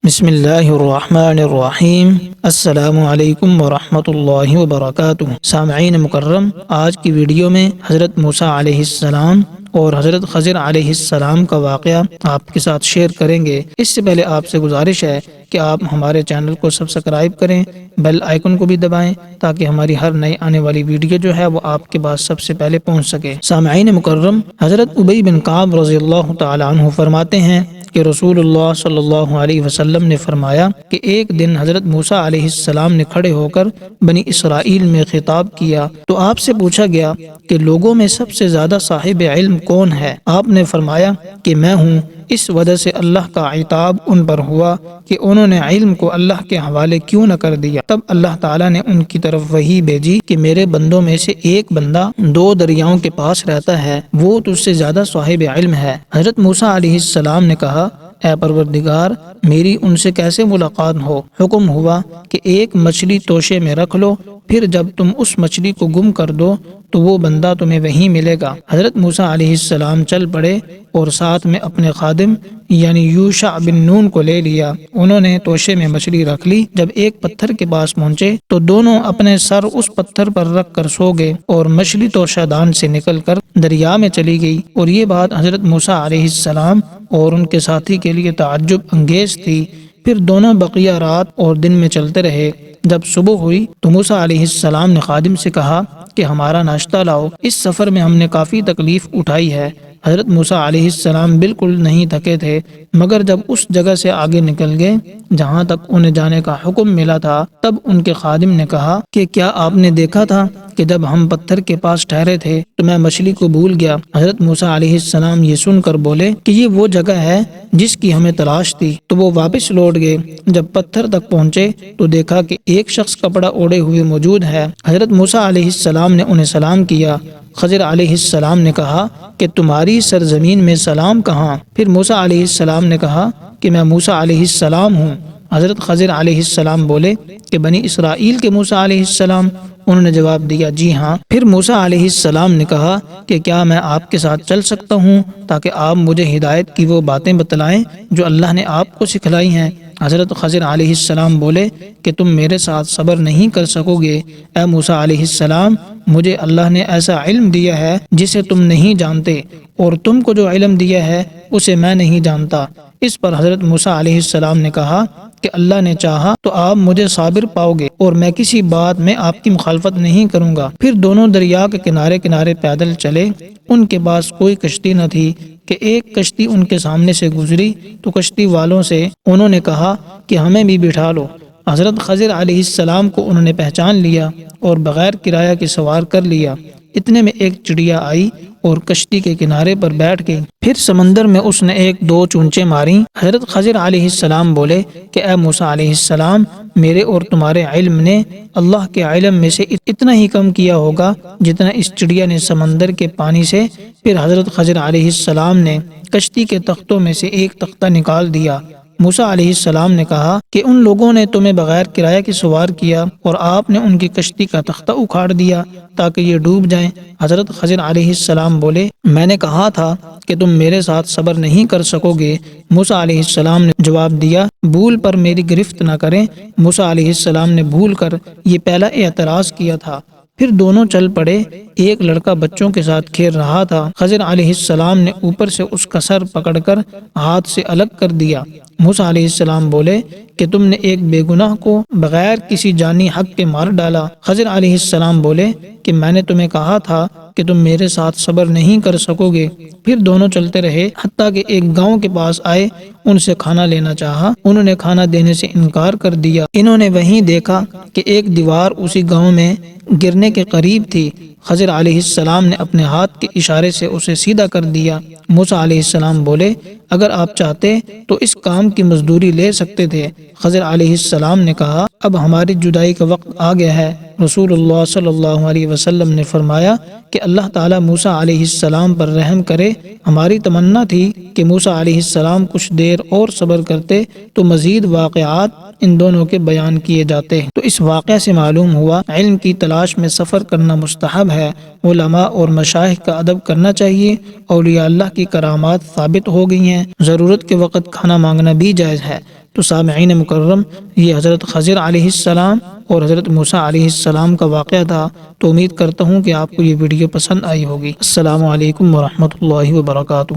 بسم اللہ الرحمن الرحیم۔ السلام علیکم ورحمۃ اللہ وبرکاتہ۔ سامعین مکرم، آج کی ویڈیو میں حضرت موسیٰ علیہ السلام اور حضرت خضر علیہ السلام کا واقعہ آپ کے ساتھ شیئر کریں گے۔ اس سے پہلے آپ سے گزارش ہے کہ آپ ہمارے چینل کو سبسکرائب کریں، بیل آئیکن کو بھی دبائیں تاکہ ہماری ہر نئی آنے والی ویڈیو جو ہے وہ آپ کے پاس سب سے پہلے پہنچ سکے۔ سامعین مکرم، حضرت ابی بن کعب رضی اللہ تعالی عنہ فرماتے ہیں کہ رسول اللہ صلی اللہ علیہ وسلم نے فرمایا کہ ایک دن حضرت موسیٰ علیہ السلام نے کھڑے ہو کر بنی اسرائیل میں خطاب کیا تو آپ سے پوچھا گیا کہ لوگوں میں سب سے زیادہ صاحب علم کون ہے؟ آپ نے فرمایا کہ میں ہوں۔ اس وجہ سے اللہ کا عتاب ان پر ہوا کہ انہوں نے علم کو اللہ کے حوالے کیوں نہ کر دیا۔ تب اللہ تعالیٰ نے ان کی طرف وحی بھیجی کہ میرے بندوں میں سے ایک بندہ 2 دریاؤں کے پاس رہتا ہے، وہ تجھ سے زیادہ صاحب علم ہے۔ حضرت موسیٰ علیہ السلام نے کہا، اے پروردگار، میری ان سے کیسے ملاقات ہو؟ حکم ہوا کہ ایک مچھلی توشے میں رکھ لو، پھر جب تم اس مچھلی کو گم کر دو تو وہ بندہ تمہیں وہیں ملے گا۔ حضرت موسیٰ علیہ السلام چل پڑے اور ساتھ میں اپنے خادم یعنی یوشع بن نون کو لے لیا۔ انہوں نے توشے میں مچھلی رکھ لی۔ جب ایک پتھر کے پاس پہنچے تو دونوں اپنے سر اس پتھر پر رکھ کر سو گئے اور مچھلی توشہ دان سے نکل کر دریا میں چلی گئی۔ اور یہ بات حضرت موسیٰ علیہ السلام اور ان کے ساتھی کے لیے تعجب انگیز تھی۔ پھر دونوں بقیہ رات اور دن میں چلتے رہے۔ جب صبح ہوئی تو موسیٰ علیہ السلام نے خادم سے کہا کہ ہمارا ناشتہ لاؤ، اس سفر میں ہم نے کافی تکلیف اٹھائی ہے۔ حضرت موسیٰ علیہ السلام بالکل نہیں تھکے تھے، مگر جب اس جگہ سے آگے نکل گئے جہاں تک انہیں جانے کا حکم ملا تھا، تب ان کے خادم نے کہا کہ کیا آپ نے دیکھا تھا کہ جب ہم پتھر کے پاس ٹھہرے تھے تو میں مچھلی کو بھول گیا؟ حضرت موسیٰ علیہ السلام یہ سن کر بولے کہ یہ وہ جگہ ہے جس کی ہمیں تلاش تھی۔ تو وہ واپس لوٹ گئے۔ جب پتھر تک پہنچے تو دیکھا کہ ایک شخص کپڑا اوڑے ہوئے موجود ہے۔ حضرت موسیٰ علیہ السلام نے انہیں سلام کیا۔ خضر علیہ السلام نے کہا کہ تمہاری سرزمین میں سلام کہاں؟ پھر موسیٰ علیہ السلام نے کہا کہ میں موسیٰ علیہ السلام ہوں۔ حضرت خضر علیہ السلام بولے کہ بنی اسرائیل کے موسیٰ علیہ السلام؟ انہوں نے جواب دیا، جی ہاں۔ پھر موسیٰ علیہ السلام نے کہا کہ کیا میں آپ کے ساتھ چل سکتا ہوں تاکہ آپ مجھے ہدایت کی وہ باتیں بتلائیں جو اللہ نے آپ کو سکھلائی ہیں؟ حضرت خضر علیہ السلام بولے کہ تم میرے ساتھ صبر نہیں کر سکو گے۔ اے موسیٰ علیہ السلام، مجھے اللہ نے ایسا علم دیا ہے جسے تم نہیں جانتے، اور تم کو جو علم دیا ہے اسے میں نہیں جانتا۔ اس پر حضرت موسیٰ علیہ السلام نے کہا کہ اللہ نے چاہا تو آپ مجھے صابر پاؤ گے اور میں کسی بات میں آپ کی مخالفت نہیں کروں گا۔ پھر دونوں دریا کے کنارے کنارے پیدل چلے۔ ان کے پاس کوئی کشتی نہ تھی کہ ایک کشتی ان کے سامنے سے گزری تو کشتی والوں سے انہوں نے کہا کہ ہمیں بھی بٹھا لو۔ حضرت خضر علیہ السلام کو انہوں نے پہچان لیا اور بغیر کرایہ کے سوار کر لیا۔ اتنے میں ایک چڑیا آئی اور کشتی کے کنارے پر بیٹھ گئی۔ پھر سمندر میں اس نے 1-2 چونچیں ماری۔ حضرت خضر علیہ السلام بولے کہ اے موسیٰ علیہ السلام، میرے اور تمہارے علم نے اللہ کے علم میں سے اتنا ہی کم کیا ہوگا جتنا اس چڑیا نے سمندر کے پانی سے۔ پھر حضرت خضر علیہ السلام نے کشتی کے تختوں میں سے ایک تختہ نکال دیا۔ موسیٰ علیہ السلام نے کہا کہ ان لوگوں نے تمہیں بغیر کرایہ کے سوار کیا اور آپ نے ان کی کشتی کا تختہ اکھاڑ دیا تاکہ یہ ڈوب جائیں۔ حضرت خضر علیہ السلام بولے، میں نے کہا تھا کہ تم میرے ساتھ صبر نہیں کر سکو گے۔ موسیٰ علیہ السلام نے جواب دیا، بھول پر میری گرفت نہ کریں۔ موسیٰ علیہ السلام نے بھول کر یہ پہلا اعتراض کیا تھا۔ پھر دونوں چل پڑے۔ ایک لڑکا بچوں کے ساتھ کھیل رہا تھا۔ خضر علیہ السلام نے اوپر سے اس کا سر پکڑ کر ہاتھ سے الگ کر دیا۔ موسیٰ علیہ السلام بولے کہ تم نے ایک بے گناہ کو بغیر کسی جانی حق کے مار ڈالا۔ خضر علیہ السلام بولے کہ میں نے تمہیں کہا تھا کہ تم میرے ساتھ صبر نہیں کر سکو گے۔ پھر دونوں چلتے رہے حتیٰ کہ ایک گاؤں کے پاس آئے۔ ان سے کھانا لینا چاہا، انہوں نے کھانا دینے سے انکار کر دیا۔ انہوں نے وہیں دیکھا کہ ایک دیوار اسی گاؤں میں گرنے کے قریب تھی۔ خضر علیہ السلام نے اپنے ہاتھ کے اشارے سے اسے سیدھا کر دیا۔ موسیٰ علیہ السلام بولے، اگر آپ چاہتے تو اس کام کی مزدوری لے سکتے تھے۔ خضر علیہ السلام نے کہا، اب ہماری جدائی کا وقت آ گیا ہے۔ رسول اللہ صلی اللہ علیہ وسلم نے فرمایا کہ اللہ تعالیٰ موسیٰ علیہ السلام پر رحم کرے۔ ہماری تمنا تھی کہ موسیٰ علیہ السلام کچھ دیر اور صبر کرتے تو مزید واقعات ان دونوں کے بیان کیے جاتے۔ تو اس واقعہ سے معلوم ہوا علم کی تلاش میں سفر کرنا مستحب ہے۔ علماء اور مشائخ کا ادب کرنا چاہیے۔ اولیاء اللہ کی کرامات ثابت ہو گئی ہیں۔ ضرورت کے وقت کھانا مانگنا بھی جائز ہے۔ تو سامعین مکرم، یہ حضرت خضر علیہ السلام اور حضرت موسیٰ علیہ السلام کا واقعہ تھا۔ تو امید کرتا ہوں کہ آپ کو یہ ویڈیو پسند آئی ہوگی۔ السلام علیکم ورحمۃ اللہ وبرکاتہ۔